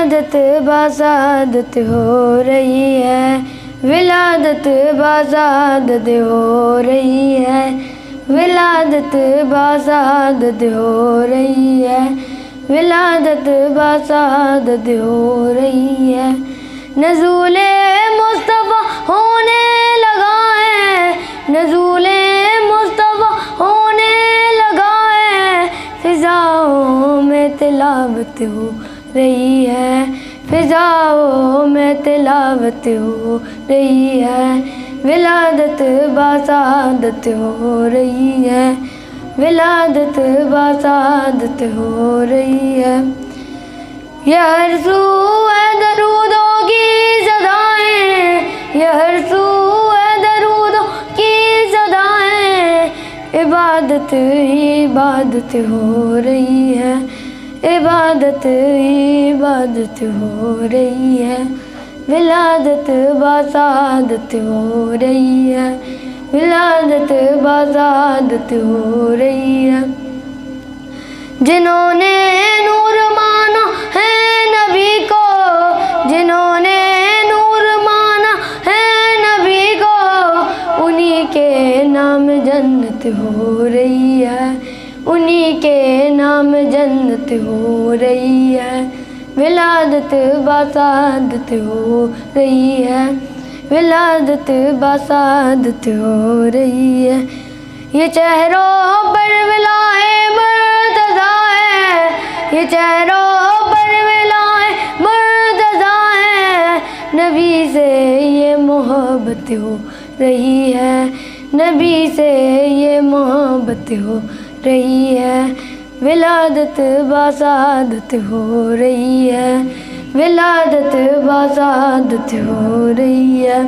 विलादत बासादत हो रही है, विलादत बासादत हो रही है, विलादत बासादत हो रही है, विलादत बासादत हो रही है। नज़ूले मुस्तफ़ा होने लगा है, नज़ूले मुस्तफ़ा होने लगा है, फ़िज़ाओं में तिलावत हो रही है, फ़िज़ाओं में तिलावत हो रही है। विलादत बासादत हो रही है, विलादत बासादत हो रही है। यह हर सू है दरूदों की सदाएं, यह हर सू है दरूदों की सदाएं, इबादत ही इबादत हो रही है, इबादत ही इबादत हो रही है। विलादत बासादत हो रही है, विलादत बासादत हो रही है। जिन्होंने नूर माना है नबी को, जिन्होंने नूर माना है नबी को, उन्हीं के नाम जन्नत हो रही है, उन्हीं के नाम जन्नत हो रही है। विलादत बासादत हो रही है, विलादत बासादत हो रही है। ये चेहरों पर विलाए मुर्तज़ा है, ये चेहरों पर विलाए मुर्तज़ा है, नबी से ये मोहब्बत हो रही है, नबी से ये मोहब्बत हो रही है। विलादत बासादत हो रही है, विलादत बासादत हो रही है।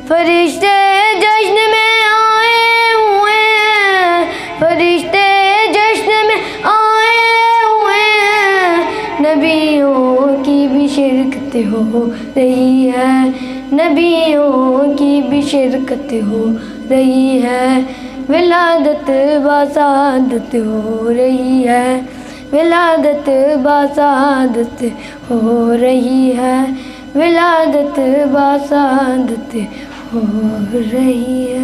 फरिश्ते जश्न में आए हुए हैं, फरिश्ते जश्न में आए हुए हैं, नबियों की भी शिरकत हो रही है, नबियों की भी शिरकत हो रही है। विलादत बासादत हो रही है, विलादत बासादत हो रही है, विलादत बासादत हो रही है।